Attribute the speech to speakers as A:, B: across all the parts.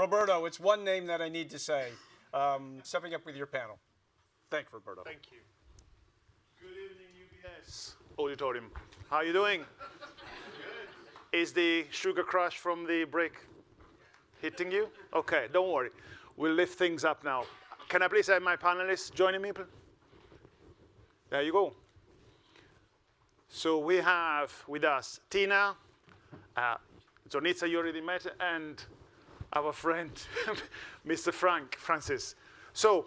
A: Roberto, it's one name that I need to say. Stepping up with your panel. Thanks, Roberto.
B: Thank you. Good evening, UBS auditorium. How are you doing? Good. Is the sugar crush from the break hitting you? Okay, don't worry. We'll lift things up now. Can I please have my panelists joining me? There you go. So we have with us Tina, Zornitsa you already met, and our friend, Mr. Francis. So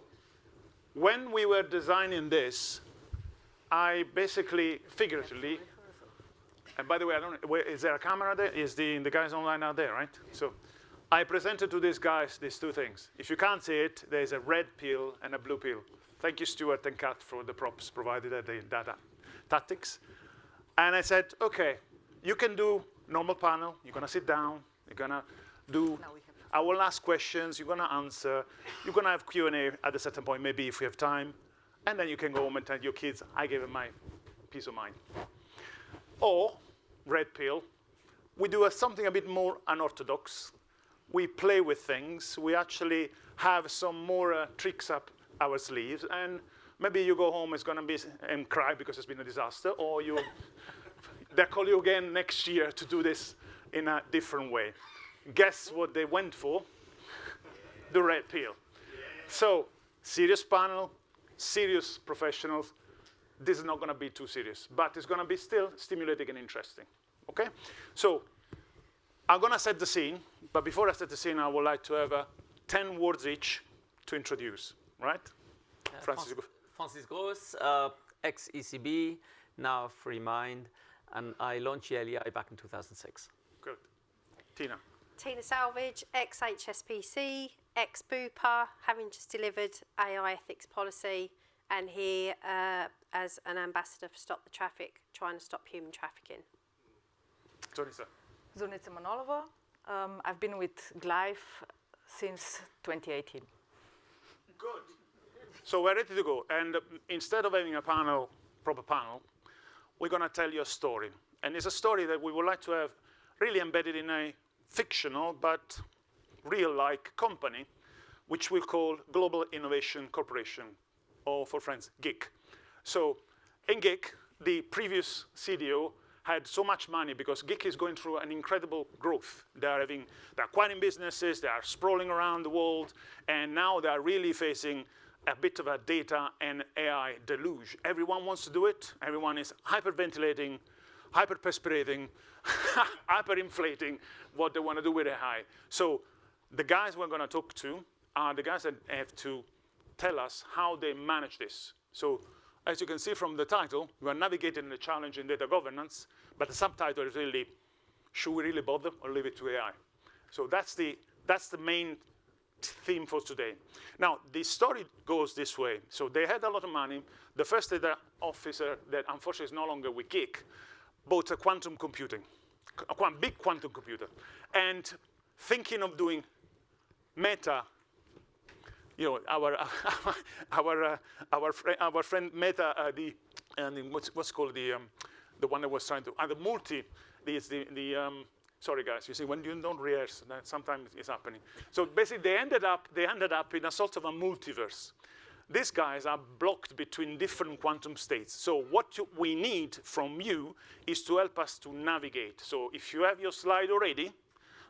B: when we were designing this, I basically, figuratively, and by the way, I don't know, is there a camera there? Is the guys online out there, right? So I presented to these guys these two things. If you can't see it, there's a red pill and a blue pill. Thank you, Stuart and Kat, for the props provided at the data tactics. And I said, OK, you can do normal panel. You're going to sit down. You're going to do, I will ask questions. You're going to answer. You're going to have Q&A at a certain point, maybe if we have time. And then you can go home and tell your kids, I gave them my peace of mind. Or, red pill, we do something a bit more unorthodox. We play with things. We actually have some more tricks up our sleeves. And maybe you go home, it's going to be and cry because it's been a disaster. Or they'll call you again next year to do this in a different way. Guess what they went for? The red pill. So, serious panel, serious professionals. This is not going to be too serious. But it's going to be still stimulating and interesting. OK? So I'm going to set the scene. But before I set the scene, I would like to have 10 words each to introduce. Right?
C: Francis Gross, ex-ECB, now Free Mind. And I launched GLEI back in 2006.
B: Good. Tina.
D: Tina Salvage, ex-HSBC, ex-Bupa, having just delivered AI ethics policy, and here as an ambassador for Stop the Traffic, trying to stop human trafficking.
E: Zornitsa Manolova. I've been with GLEIF since 2018.
B: Good. So we're ready to go. And instead of having a panel, proper panel, we're going to tell you a story. And it's a story that we would like to have really embedded in a fictional but real-like company, which we call Global Innovation Corporation, or for friends, GIC. So in GIC, the previous CDO had so much money because GIC is going through an incredible growth. They're acquiring businesses, they are sprawling around the world, and now they are really facing a bit of a data and AI deluge. Everyone wants to do it. Everyone is hyperventilating, hyperperspirating, hyperinflating what they want to do with AI. So the guys we're going to talk to are the guys that have to tell us how they manage this. So as you can see from the title, we are navigating the challenge in data governance, but the subtitle is really, should we really bother or leave it to AI? So that's the main theme for today. Now, the story goes this way. So they had a lot of money. The first data officer that unfortunately is no longer with GIC bought a quantum computing, a big quantum computer. And thinking of doing Meta, you know, our friend Meta, what's called the one that was trying to, sorry guys, you see, when you don't rehearse, that sometimes it's happening. So basically, they ended up in a sort of a multiverse. These guys are blocked between different quantum states. So what we need from you is to help us to navigate. So if you have your slide already,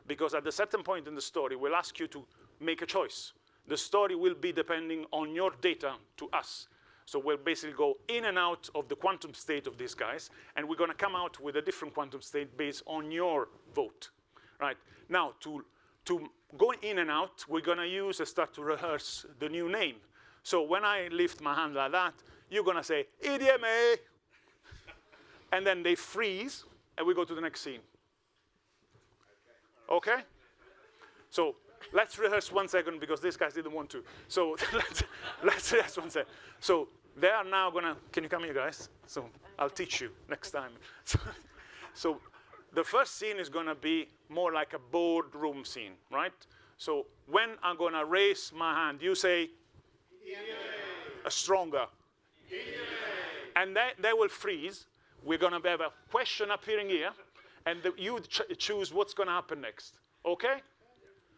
B: because at a certain point in the story, we'll ask you to make a choice. The story will be depending on your data to us. So we'll basically go in and out of the quantum state of these guys, and we're going to come out with a different quantum state based on your vote. Right? Now, to go in and out, we're going to start to rehearse the new name. So when I lift my hand like that, you're going to say, EDMA. And then they freeze, and we go to the next scene. OK? So let's rehearse 1 second, because these guys didn't want to. So let's rehearse 1 second. So they are now going to, can you come here, guys? So I'll teach you next time. So the first scene is going to be more like a boardroom scene, right? So when I'm going to raise my hand, you say, a stronger. And they will freeze. We're going to have a question appearing here, and you choose what's going to happen next. OK?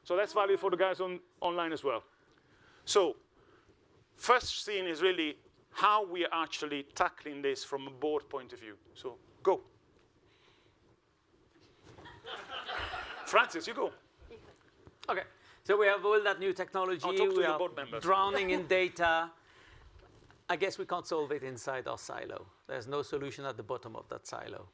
B: So that's valid for the guys online as well. So first thing is really how we are actually tackling this from a board point of view. So go. Francis, you go.
C: Okay, so we have all that new technology.
B: I'll talk to
C: we
B: your
C: are
B: board members.
C: drowning in data. I guess we can't solve it inside our silo. There's no solution at the bottom of that silo.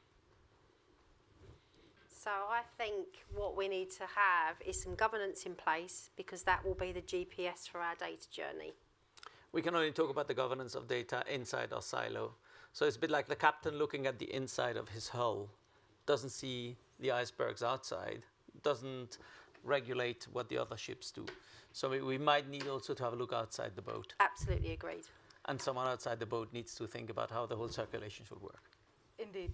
D: So I think what we need to have is some governance in place, because that will be the GPS for our data journey.
C: We can only talk about the governance of data inside our silo. So it's a bit like the captain looking at the inside of his hull, doesn't see the icebergs outside, doesn't regulate what the other ships do. So we might need also to have a look outside the boat.
D: Absolutely agreed.
C: And someone outside the boat needs to think about how the whole circulation should work.
E: Indeed.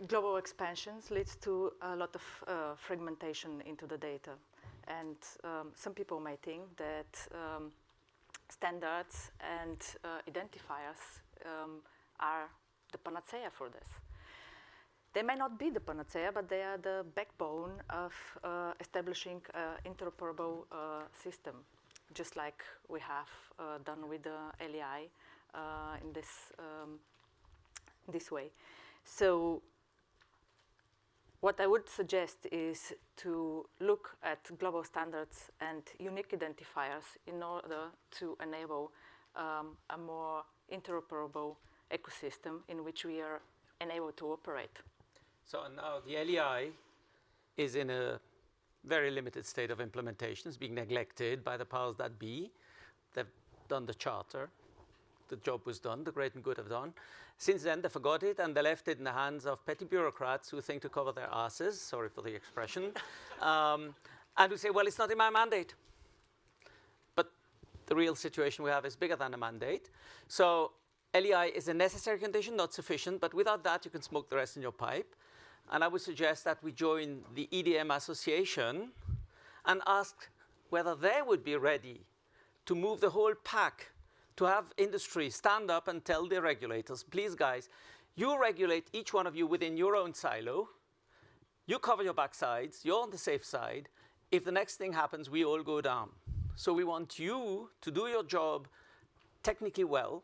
E: Global expansions leads to a lot of fragmentation into the data. And some people may think that standards and identifiers are the panacea for this. They may not be the panacea, but they are the backbone of establishing an interoperable system, just like we have done with the LEI in this way. So what I would suggest is to look at global standards and unique identifiers in order to enable a more interoperable ecosystem in which we are enabled to operate.
C: So now the LEI is in a very limited state of implementation. It's being neglected by the powers that be. They've done the charter. The job was done. The great and good have done. Since then, they forgot it, and they left it in the hands of petty bureaucrats who think to cover their asses, sorry for the expression, and who say, well, it's not in my mandate. But the real situation we have is bigger than a mandate. So LEI is a necessary condition, not sufficient, but without that, you can smoke the rest in your pipe. And I would suggest that we join the EDM Association and ask whether they would be ready to move the whole pack, to have industry stand up and tell the regulators, please guys, you regulate each one of you within your own silo, you cover your backsides, you're on the safe side. If the next thing happens, we all go down. So we want you to do your job technically well,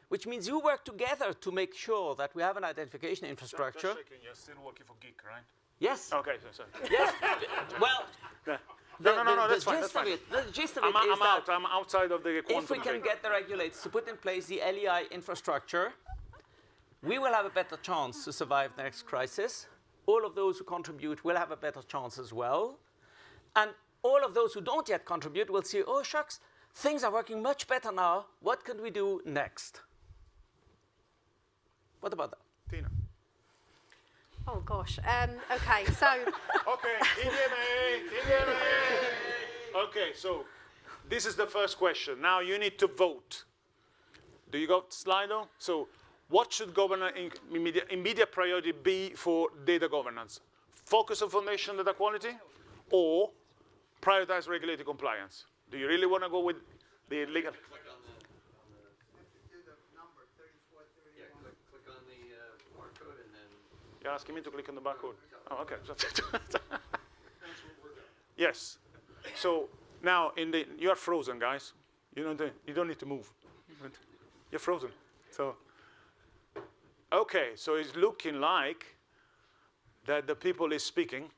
C: which means you work together to make sure that we have an identification infrastructure.
B: Just checking, you're still working for Geek, right?
C: Yes.
B: Okay, sorry.
C: Yes. Well,
B: No, that's fine.
C: The gist of it
B: I'm
C: is that
B: I'm outside of the quantum
C: if we can
B: thing.
C: get the regulators to put in place the LEI infrastructure, we will have a better chance to survive the next crisis. All of those who contribute will have a better chance as well. And all of those who don't yet contribute will see, oh, shucks, things are working much better now. What can we do next? What about that?
B: Tina.
D: Oh gosh. Okay, so
B: Okay, EDMA. Okay, so this is the first question. Now you need to vote. Do you got Slido? So what should immediate priority be for data governance? Focus on foundation data quality or prioritize regulated compliance? Do you really want to go with the legal?
F: Click on the number 34, 31. Yeah, click on the barcode and then.
B: You're asking me to click on the barcode. Oh, okay. Yes. So now you are frozen, guys. You don't need to move. You're frozen. So okay. So it's looking like that the people are speaking.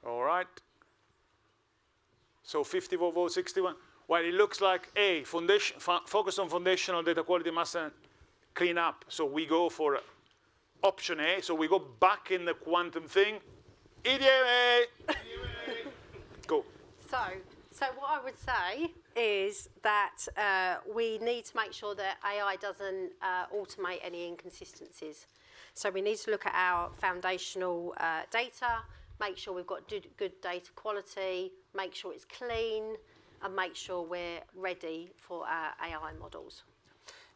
B: All right. So 54 votes, 61. Well, it looks like A, focus on foundational data quality must clean up. So we go for option A. So we go back in the quantum thing. EDMA! Go.
D: So what I would say is that we need to make sure that AI doesn't automate any inconsistencies. So we need to look at our foundational data, make sure we've got good data quality, make sure it's clean, and make sure we're ready for our AI models.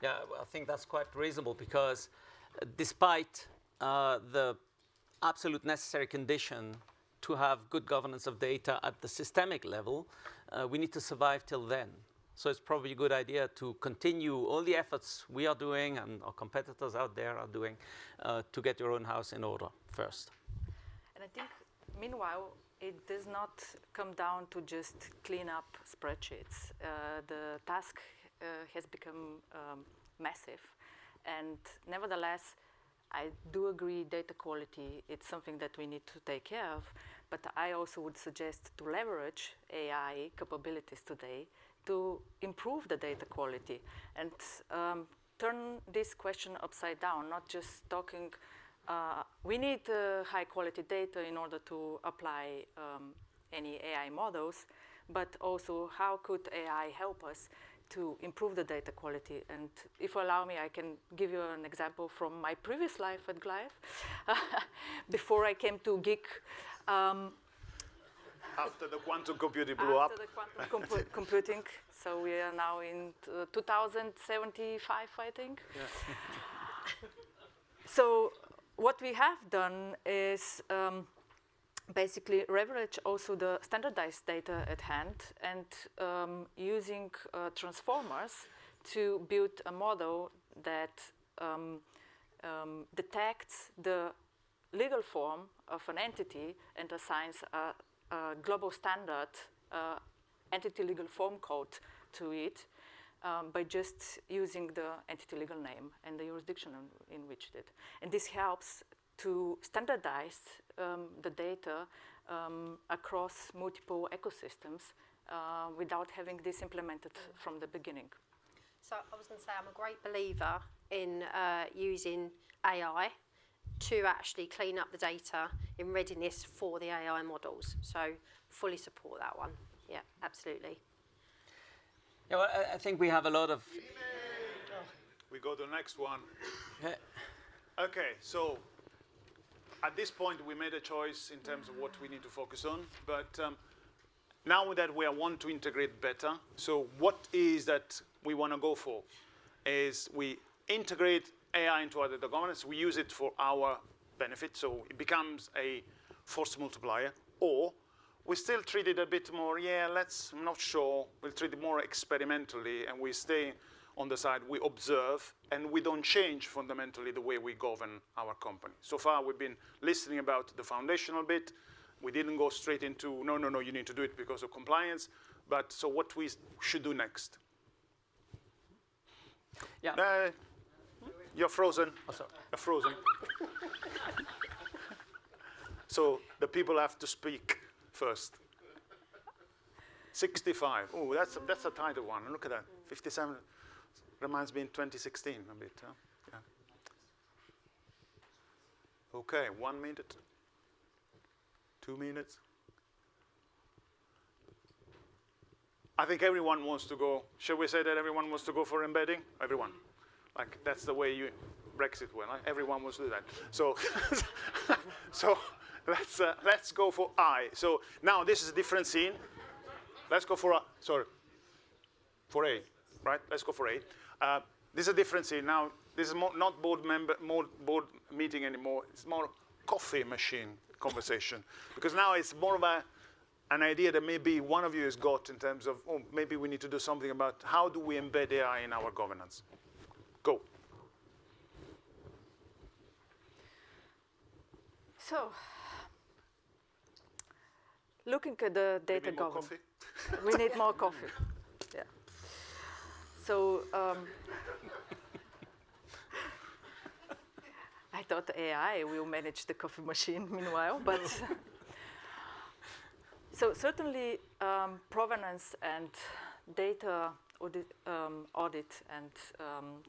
C: Yeah, well, I think that's quite reasonable because despite the absolute necessary condition to have good governance of data at the systemic level, we need to survive till then. So it's probably a good idea to continue all the efforts we are doing and our competitors out there are doing to get your own house in order first.
E: And I think, meanwhile, it does not come down to just clean up spreadsheets. The task has become massive. And nevertheless, I do agree data quality, it's something that we need to take care of. But I also would suggest to leverage AI capabilities today to improve the data quality and turn this question upside down, not just talking, we need high quality data in order to apply any AI models, but also how could AI help us to improve the data quality. And if you allow me, I can give you an example from my previous life at GLEIF. Before I came to GIG,
B: After the quantum computing blew up.
E: after the quantum computing, so we are now in 2075, I think.
B: Yeah.
E: So what we have done is basically leverage also the standardized data at hand and using transformers to build a model that detects the legal form of an entity and assigns a global standard entity legal form code to it by just using the entity legal name and the jurisdiction in which it. And this helps to standardize the data across multiple ecosystems without having this implemented from the beginning.
D: So I was going to say I'm a great believer in using AI to actually clean up the data in readiness for the AI models. So fully support that one. Yeah, absolutely.
C: Yeah, well, I think we have a lot of...
B: We go to the next one.
C: Okay.
B: Okay, so at this point we made a choice in terms of what we need to focus on, but now that we want to integrate better, so what is that we want to go for is we integrate AI into our data governance, we use it for our benefit, so it becomes a force multiplier, or we still treat it a bit more, I'm not sure, we'll treat it more experimentally, and we stay on the side, we observe, and we don't change fundamentally the way we govern our company. So far, we've been listening about the foundational bit. We didn't go straight into, no, you need to do it because of compliance. But so what we should do next?
C: Yeah.
B: You're frozen.
C: Oh, sorry.
B: You're frozen. So the people have to speak first. 65. Oh, that's a tighter one. Look at that. 57 reminds me in 2016 a bit. Huh? Yeah. Okay, 1 minute. 2 minutes. I think everyone wants to go. Shall we say that everyone wants to go for embedding? Everyone. Like that's the way you Brexit went. Right? Everyone wants to do that. So, so let's go for I. So now this is a different scene. Let's go for A, right? Let's go for A. This is a different scene. Now, this is not board meeting anymore. It's more coffee machine conversation. Because now it's more of an idea that maybe one of you has got in terms of, oh, maybe we need to do something about how do we embed AI in our governance. Go.
E: So, looking at the data
B: Maybe more
E: governance.
B: coffee?
E: We need more coffee. Yeah. So I thought AI will manage the coffee machine meanwhile, but so certainly provenance and data audit and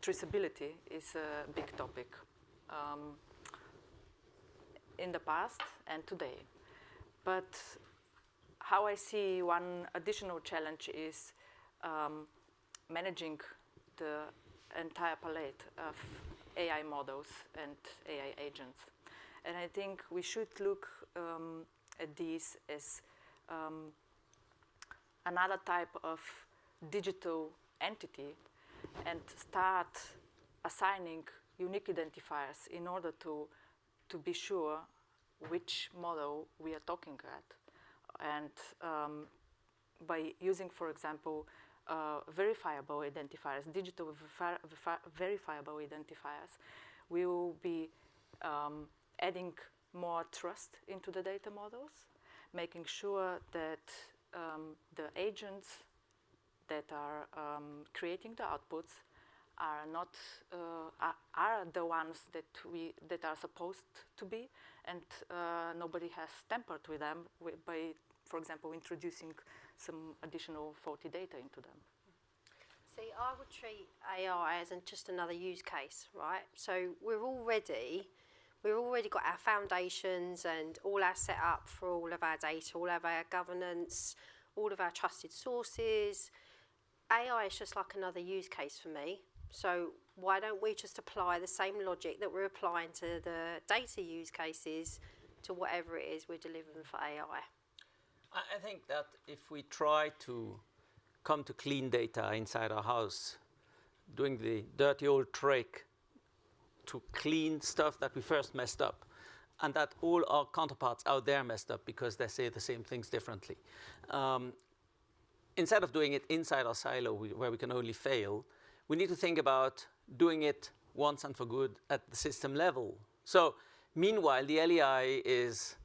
E: traceability is a big topic in the past and today. But how I see one additional challenge is managing the entire palette of AI models and AI agents. And I think we should look at these as another type of digital entity and start assigning unique identifiers in order to be sure which model we are talking at. And by using, for example, verifiable identifiers, digital verifiable identifiers, we will be adding more trust into the data models, making sure that the agents that are creating the outputs are not are the ones that are supposed to be, and nobody has tampered with them by, for example, introducing some additional faulty data into them.
D: See, I would treat AI as just another use case, right? So we've already got our foundations and all our setup for all of our data, all of our governance, all of our trusted sources. AI is just like another use case for me. So why don't we just apply the same logic that we're applying to the data use cases to whatever it is we're delivering for AI?
C: I think that if we try to come to clean data inside our house, doing the dirty old trick to clean stuff that we first messed up, and that all our counterparts out there messed up because they say the same things differently. Instead of doing it inside our silo where we can only fail, we need to think about doing it once and for good at the system level. So meanwhile, the LEI is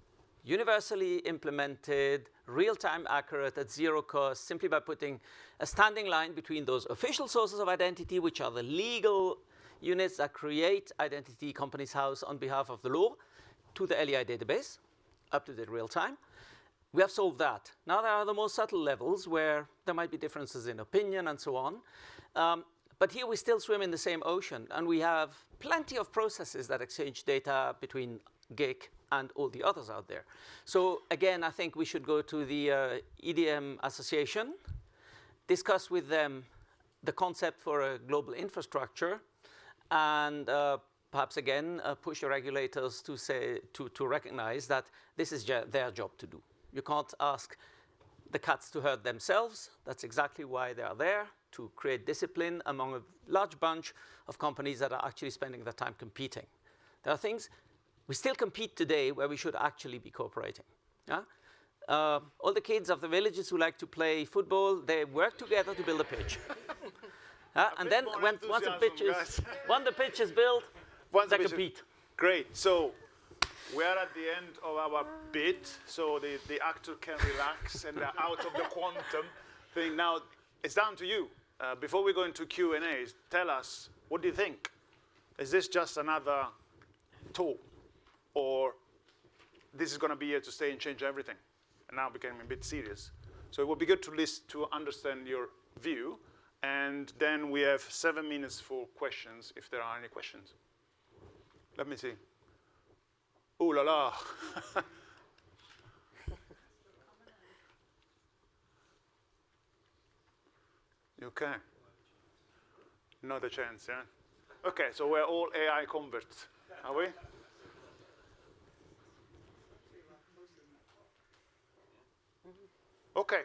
C: universally implemented, real-time accurate at zero cost, simply by putting a standing line between those official sources of identity, which are the legal units that create identity company's house on behalf of the law, to the LEI database, up to the real time. We have solved that. Now there are the more subtle levels where there might be differences in opinion and so on. But here we still swim in the same ocean, and we have plenty of processes that exchange data between GIC and all the others out there. So again, I think we should go to the EDM Association, discuss with them the concept for a global infrastructure, and perhaps again push the regulators to say to recognize that this is their job to do. You can't ask the cats to herd themselves. That's exactly why they are there, to create discipline among a large bunch of companies that are actually spending their time competing. There are things we still compete today where we should actually be cooperating. Yeah? All the kids of the villages who like to play football, they work together to build a pitch. And then once the pitch is built, they compete.
B: Great. So we are at the end of our bit, so the actor can relax and they're out of the quantum thing. Now, it's down to you. Before we go into Q&As, tell us, what do you think? Is this just another tool? Or this is going to be here to stay and change everything? And now becoming a bit serious. So it would be good to understand your view. And then we have 7 minutes for questions, if there are any questions. Let me see. Ooh la la. Okay. Not a chance, yeah? Okay, so we're all AI converts, are we? Okay.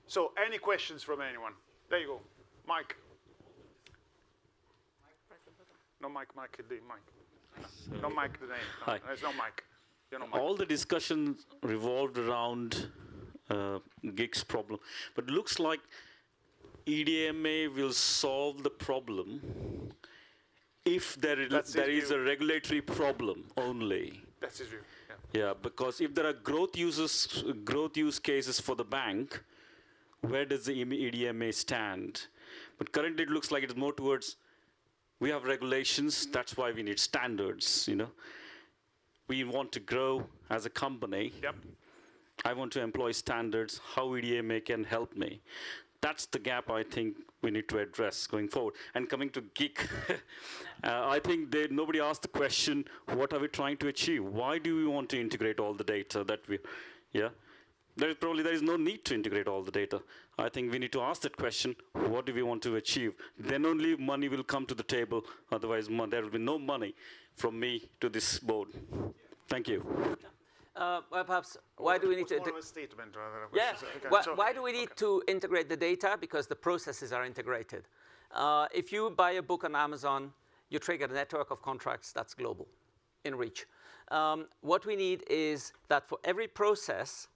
B: So any questions from anyone? There you go. Mike. No mic, the mic. No mic, the name. No,
G: Hi.
B: there's no mic. You're not mic.
G: All the discussion revolved around GIG's problem, but it looks like EDMA will solve the problem if there is a regulatory problem only.
B: That's his view. Yeah.
G: Yeah, because if there are growth use cases for the bank, where does the EDMA stand? But currently it looks like it's more towards, we have regulations, that's why we need standards, you know. We want to grow as a company.
B: Yep.
G: I want to employ standards, how EDMA can help me. That's the gap I think we need to address going forward. And coming to GIG, I think nobody asked the question, what are we trying to achieve? Why do we want to integrate all the data that yeah? There is no need to integrate all the data. I think we need to ask that question, what do we want to achieve? Then only money will come to the table, otherwise there will be no money from me to this board. Thank you.
C: Well, perhaps, why do we need to...
B: More of a statement rather than a
C: Yeah,
B: question.
C: why do we need to integrate the data? Because the processes are integrated. If you buy a book on Amazon, you trigger a network of contracts that's global, in reach. What we need is that for every process,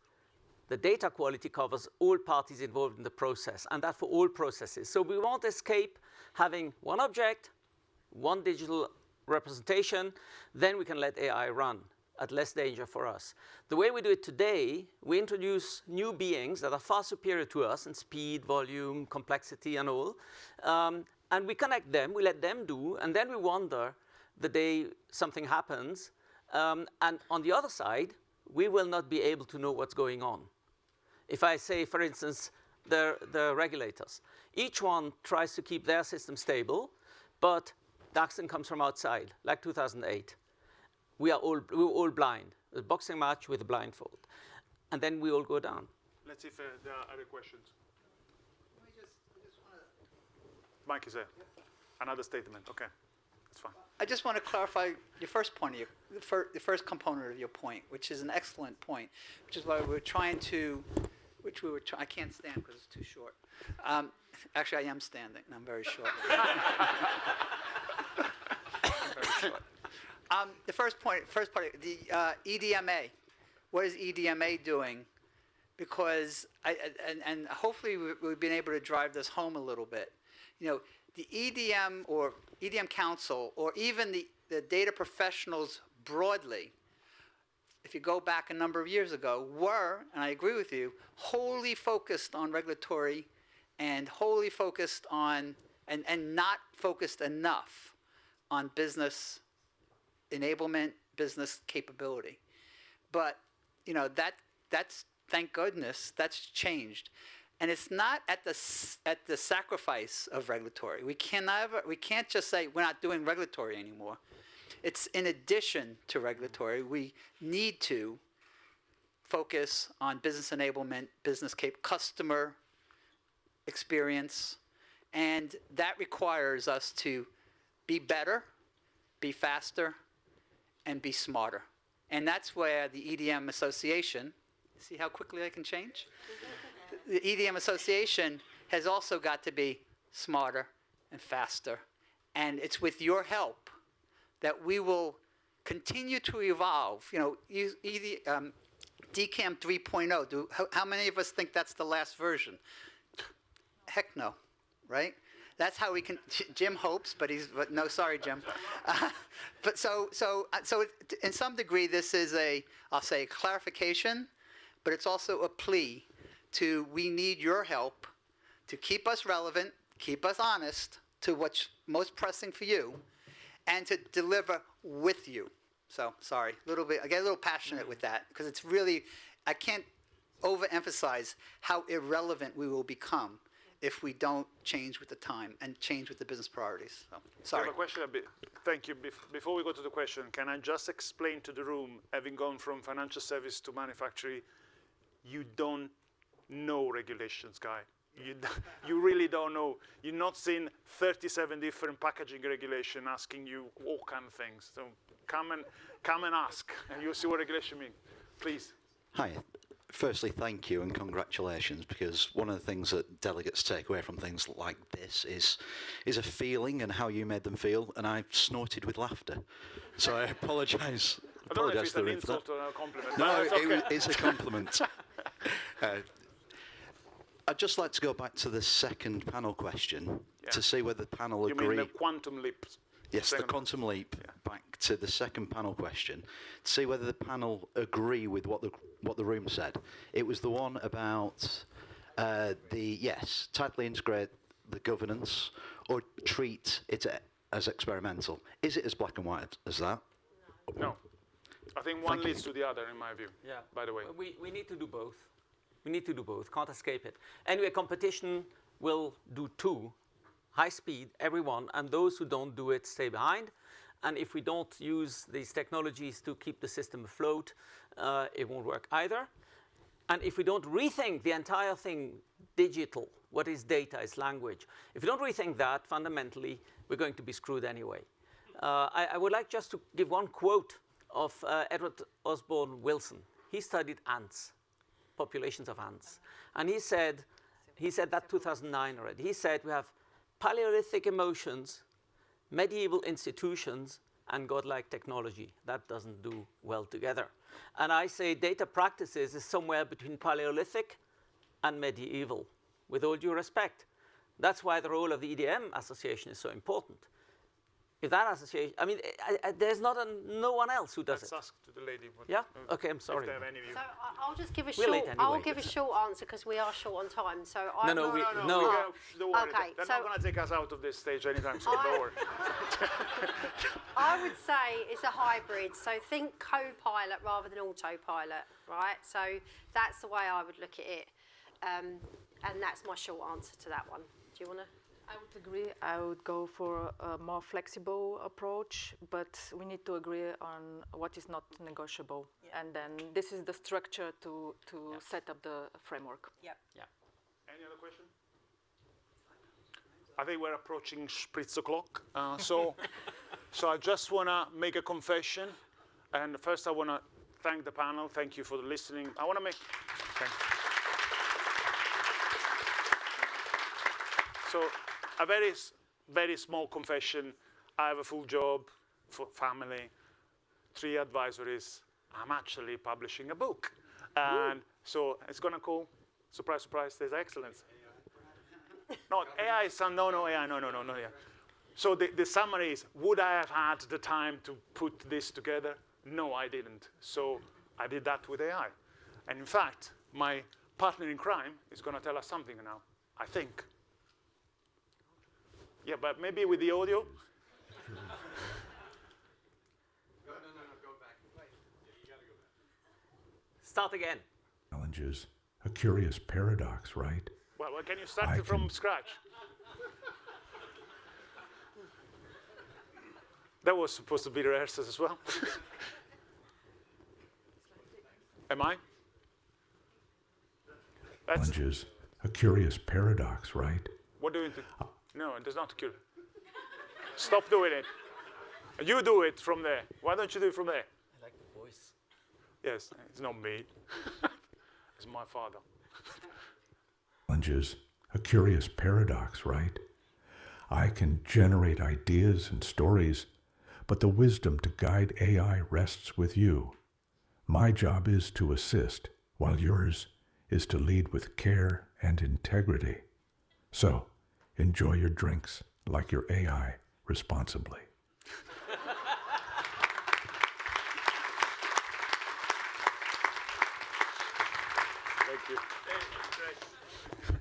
C: the data quality covers all parties involved in the process, and that for all processes. So we won't escape having one object, one digital representation, then we can let AI run at less danger for us. The way we do it today, we introduce new beings that are far superior to us in speed, volume, complexity, and all. And we connect them, we let them do, and then we wonder the day something happens. And on the other side, we will not be able to know what's going on. If I say, for instance, the regulators, each one tries to keep their system stable, but the accident comes from outside, like 2008. We're all blind. A boxing match with a blindfold. And then we all go down.
B: Let's see if there are other questions.
F: I just want to.
B: Mike is there. Another statement. Okay, that's fine.
F: I just want to clarify your first point, the first component of your point, which is an excellent point, which is why we're trying to, I can't stand because it's too short. Actually, I am standing, and I'm very short. I'm very short. The first part, the EDMA. What is EDMA doing? Because, and hopefully we've been able to drive this home a little bit. You know, the EDM or EDM Council, or even the data professionals broadly, if you go back a number of years ago, were, and I agree with you, wholly focused on regulatory and wholly focused on, and not focused enough on business enablement, business capability. But, you know, that's, thank goodness, that's changed. And it's not at the sacrifice of regulatory. We can't just say we're not doing regulatory anymore. It's in addition to regulatory. We need to focus on business enablement, customer experience, and that requires us to be better, be faster, and be smarter. And that's where the EDM Association, see how quickly I can change? The EDM Association has also got to be smarter and faster. And it's with your help that we will continue to evolve. You know, DCAM 3.0, how many of us think that's the last version? Heck no, right? That's how we can. Jim hopes, but no. Sorry, Jim. But so in some degree, this is I'll say a clarification, but it's also a plea to we need your help to keep us relevant, keep us honest to what's most pressing for you, and to deliver with you. So sorry, a little bit. I get a little passionate with that because it's really I can't overemphasize how irrelevant we will become if we don't change with the time and change with the business priorities. So, sorry.
B: I have a question. Thank you. Before we go to the question, can I just explain to the room, having gone from financial service to manufacturing, you don't know regulations, guy. You really don't know. You're not seeing 37 different packaging regulation asking you all kind of things. So come and ask, and you'll see what regulation means. Please.
H: Hi. Firstly, thank you and congratulations, because one of the things that delegates take away from things like this is a feeling and how you made them feel, and I snorted with laughter. So I apologise.
B: I don't know if it's an insult or a compliment.
H: No,
B: okay.
H: it's a compliment. I'd just like to go back to the second panel question to see whether the panel agree.
B: You mean the quantum leap?
H: Yes, the quantum leap. Back to the second panel question, to see whether the panel agree with what the room said. It was the one about tightly integrate the governance or treat it as experimental. Is it as black and white as that?
B: No. I think one leads to the other, in my view.
C: Yeah.
B: By the way.
C: We need to do both. We need to do both. Can't escape it. Anyway, competition will do two. High speed, everyone, and those who don't do it stay behind. And if we don't use these technologies to keep the system afloat, it won't work either. And if we don't rethink the entire thing, digital, what is data, is language, if we don't rethink that, fundamentally, we're going to be screwed anyway. I would like just to give one quote of Edward Osborne Wilson. He studied ants, populations of ants. And he said that 2009 already. He said we have Paleolithic emotions, medieval institutions, and godlike technology. That doesn't do well together. And I say data practices is somewhere between Paleolithic and medieval, with all due respect. That's why the role of the EDM association is so important. If that association, I mean, there's no one else who does
B: Let's
C: it.
B: ask to the lady.
C: Yeah? Okay, I'm sorry.
B: If they have any view.
D: So I'll just give a
C: We're
D: short.
C: late
D: I'll
C: anyway.
D: give a short answer because we are short on time. So
C: No, no,
B: No, don't worry.
D: Okay,
B: They're
D: so-
B: not going to take us out of this stage anytime soon. Don't worry.
D: I would say it's a hybrid. So think co-pilot rather than autopilot, right? So that's the way I would look at it, and that's my short answer to that one. Do you want to?
E: I would agree. I would go for a more flexible approach, but we need to agree on what is not negotiable. And then this is the structure to set up the framework.
D: Yep.
C: Yeah.
B: Any other question? I think we're approaching spritz o'clock. So I just want to make a confession. And first I want to thank the panel. Thank you for listening. I want to make... Thank you. So a very small confession. I have a full job, for family, 3 advisories. I'm actually publishing a book. And so it's going to call, surprise, surprise, there's excellence. No, AI is, no, AI, no, yeah. So the summary is, would I have had the time to put this together? No, I didn't. So I did that with AI. And in fact, my partner in crime is going to tell us something now, I think. Yeah, but maybe with the audio.
A: No, go back. Yeah, you got to go back.
C: Start again.
I: Challenges, a curious paradox, right?
B: Well, can you start it from scratch? That was supposed to be rehearsed as well. Am I? That's,
I: Challenges, a curious paradox, right?
B: what do you think? No, it does not cure. Stop doing it. You do it from there. Why don't you do it from there?
C: I like the voice.
B: Yes, it's not me. It's my father.
I: Challenges, a curious paradox, right? I can generate ideas and stories, but the wisdom to guide AI rests with you. My job is to assist, while yours is to lead with care and integrity. So, enjoy your drinks like your AI responsibly.
B: Thank you. Hey, great.